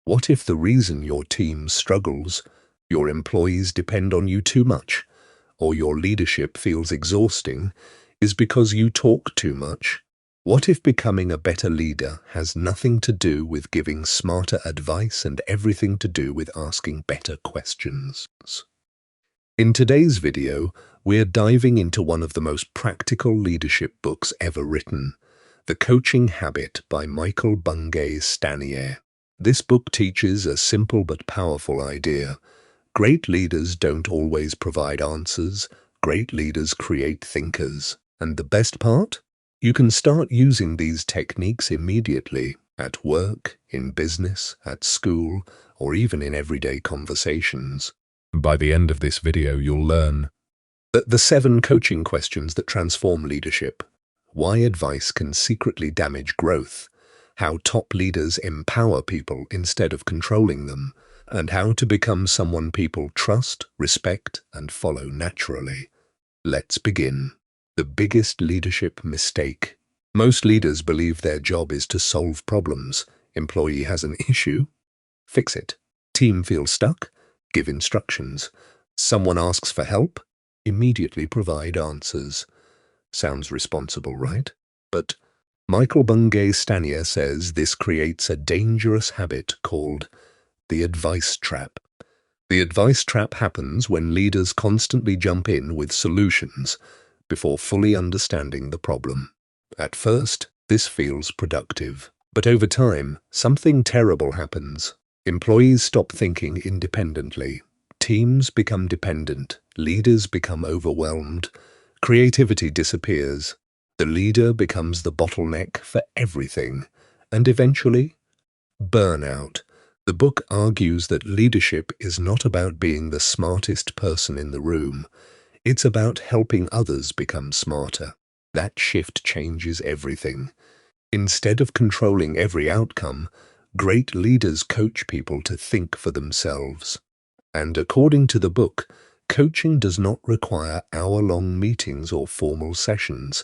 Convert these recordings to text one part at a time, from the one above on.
What if the reason your team struggles, your employees depend on you too much, or your leadership feels exhausting, is because you talk too much? What if becoming a better leader has nothing to do with giving smarter advice and everything to do with asking better questions? In today's video, we're diving into one of the most practical leadership books ever written, The Coaching Habit by Michael Bungay Stanier. This book teaches a simple but powerful idea. Great leaders don't always provide answers. Great leaders create thinkers. And the best part? You can start using these techniques immediately, at work, in business, at school, or even in everyday conversations. By the end of this video, you'll learn the 7 coaching questions that transform leadership, why advice can secretly damage growth, how top leaders empower people instead of controlling them, and how to become someone people trust, respect, and follow naturally. Let's begin. The biggest leadership mistake. Most leaders believe their job is to solve problems. Employee has an issue? Fix it. Team feels stuck? Give instructions. Someone asks for help? Immediately provide answers. Sounds responsible, right? But Michael Bungay Stanier says this creates a dangerous habit called the advice trap. The advice trap happens when leaders constantly jump in with solutions before fully understanding the problem. At first, this feels productive. But over time, something terrible happens. Employees stop thinking independently. Teams become dependent. Leaders become overwhelmed. Creativity disappears. The leader becomes the bottleneck for everything. And eventually, burnout. The book argues that leadership is not about being the smartest person in the room. It's about helping others become smarter. That shift changes everything. Instead of controlling every outcome, great leaders coach people to think for themselves. And according to the book, coaching does not require hour-long meetings or formal sessions.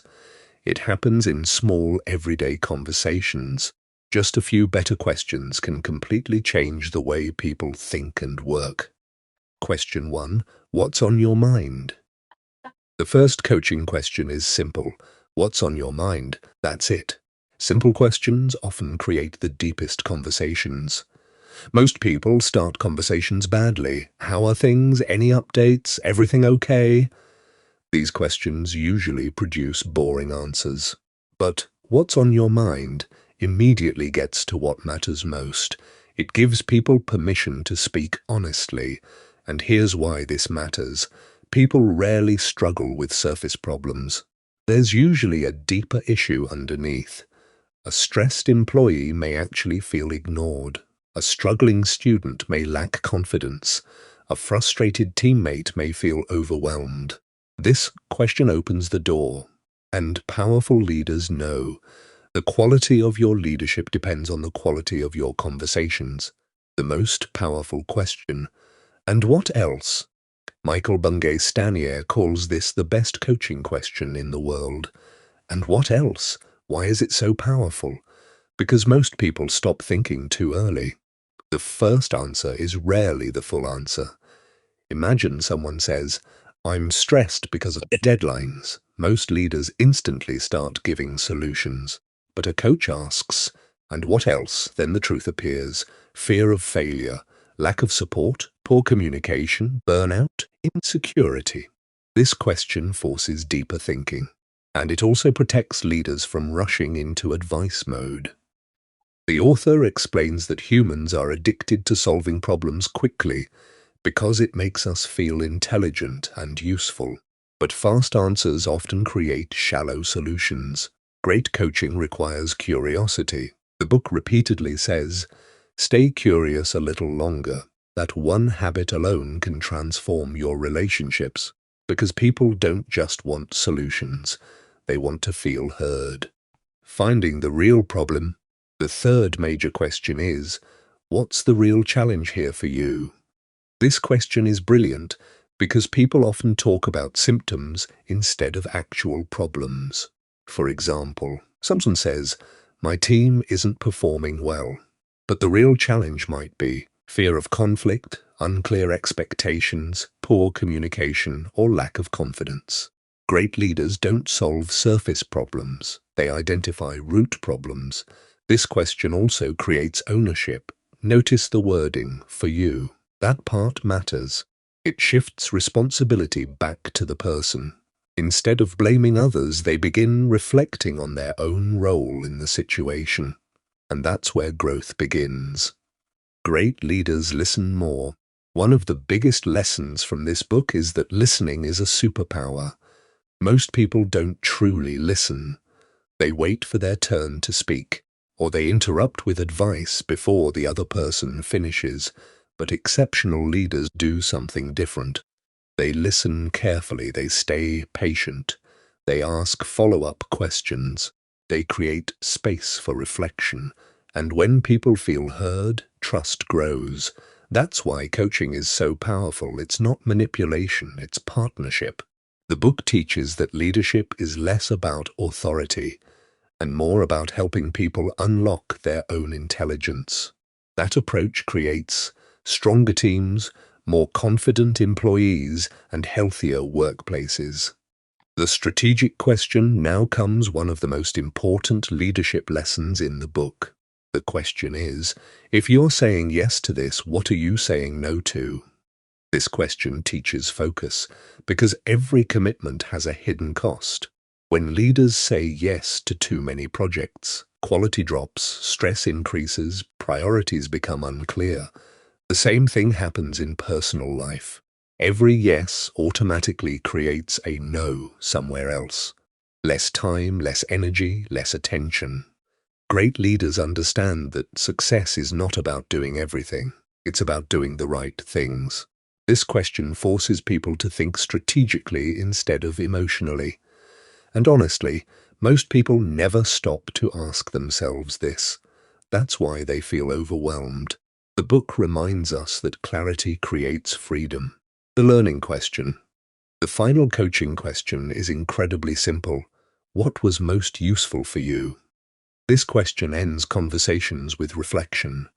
It happens in small, everyday conversations. Just a few better questions can completely change the way people think and work. Question 1. What's on your mind? The first coaching question is simple. What's on your mind? That's it. Simple questions often create the deepest conversations. Most people start conversations badly. How are things? Any updates? Everything okay? These questions usually produce boring answers. But what's on your mind immediately gets to what matters most. It gives people permission to speak honestly. And here's why this matters. People rarely struggle with surface problems. There's usually a deeper issue underneath. A stressed employee may actually feel ignored. A struggling student may lack confidence. A frustrated teammate may feel overwhelmed. This question opens the door. And powerful leaders know the quality of your leadership depends on the quality of your conversations. The most powerful question. And what else? Michael Bungay Stanier calls this the best coaching question in the world. And what else? Why is it so powerful? Because most people stop thinking too early. The first answer is rarely the full answer. Imagine someone says, "I'm stressed because of deadlines." Most leaders instantly start giving solutions. But a coach asks, "And what else?" Then the truth appears. Fear of failure, lack of support, poor communication, burnout, insecurity. This question forces deeper thinking. And it also protects leaders from rushing into advice mode. The author explains that humans are addicted to solving problems quickly because it makes us feel intelligent and useful. But fast answers often create shallow solutions. Great coaching requires curiosity. The book repeatedly says, "Stay curious a little longer." That one habit alone can transform your relationships, because people don't just want solutions. They want to feel heard. Finding the real problem. The third major question is, what's the real challenge here for you? This question is brilliant because people often talk about symptoms instead of actual problems. For example, someone says, "My team isn't performing well." But the real challenge might be fear of conflict, unclear expectations, poor communication, or lack of confidence. Great leaders don't solve surface problems. They identify root problems. This question also creates ownership. Notice the wording, for you. That part matters. It shifts responsibility back to the person. Instead of blaming others, they begin reflecting on their own role in the situation. And that's where growth begins. Great leaders listen more. One of the biggest lessons from this book is that listening is a superpower. Most people don't truly listen. They wait for their turn to speak, or they interrupt with advice before the other person finishes. But exceptional leaders do something different. They listen carefully, they stay patient, they ask follow-up questions, they create space for reflection, and when people feel heard, trust grows. That's why coaching is so powerful. It's not manipulation, it's partnership. The book teaches that leadership is less about authority and more about helping people unlock their own intelligence. That approach creates stronger teams, more confident employees, and healthier workplaces. The strategic question now comes one of the most important leadership lessons in the book. The question is, if you're saying yes to this, what are you saying no to? This question teaches focus, because every commitment has a hidden cost. When leaders say yes to too many projects, quality drops, stress increases, priorities become unclear. The same thing happens in personal life. Every yes automatically creates a no somewhere else. Less time, less energy, less attention. Great leaders understand that success is not about doing everything. It's about doing the right things. This question forces people to think strategically instead of emotionally. And honestly, most people never stop to ask themselves this. That's why they feel overwhelmed. The book reminds us that clarity creates freedom. The learning question. The final coaching question is incredibly simple. What was most useful for you? This question ends conversations with reflection,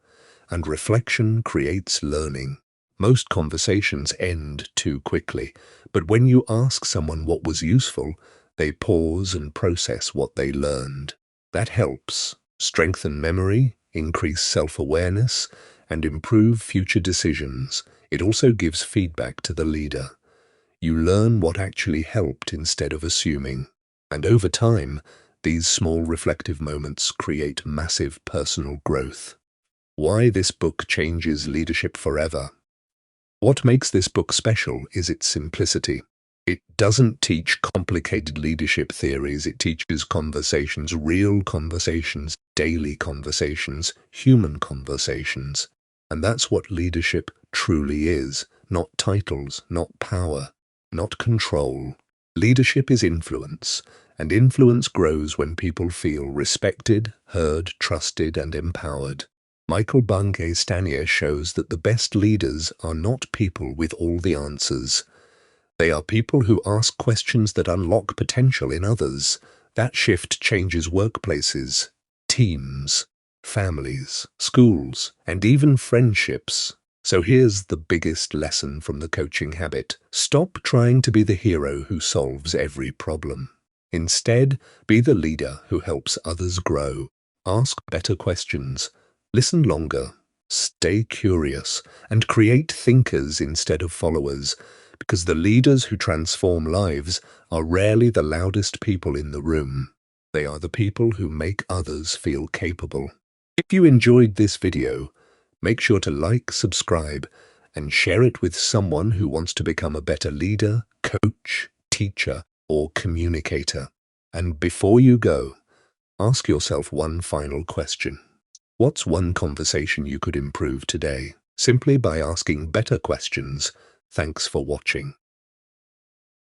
and reflection creates learning. Most conversations end too quickly, but when you ask someone what was useful, they pause and process what they learned. That helps strengthen memory, increase self-awareness, and improve future decisions. It also gives feedback to the leader. You learn what actually helped instead of assuming. And over time, these small reflective moments create massive personal growth. Why this book changes leadership forever. What makes this book special is its simplicity. It doesn't teach complicated leadership theories. It teaches conversations, real conversations, daily conversations, human conversations. And that's what leadership truly is. Not titles, not power, not control. Leadership is influence, and influence grows when people feel respected, heard, trusted, and empowered. Michael Bungay Stanier shows that the best leaders are not people with all the answers. They are people who ask questions that unlock potential in others. That shift changes workplaces, teams, families, schools, and even friendships. So here's the biggest lesson from the coaching habit. Stop trying to be the hero who solves every problem. Instead, be the leader who helps others grow. Ask better questions. Listen longer. Stay curious, and create thinkers instead of followers. Because the leaders who transform lives are rarely the loudest people in the room. They are the people who make others feel capable. If you enjoyed this video, make sure to like, subscribe, and share it with someone who wants to become a better leader, coach, teacher, or communicator. And before you go, ask yourself one final question. What's one conversation you could improve today? Simply by asking better questions. Thanks for watching.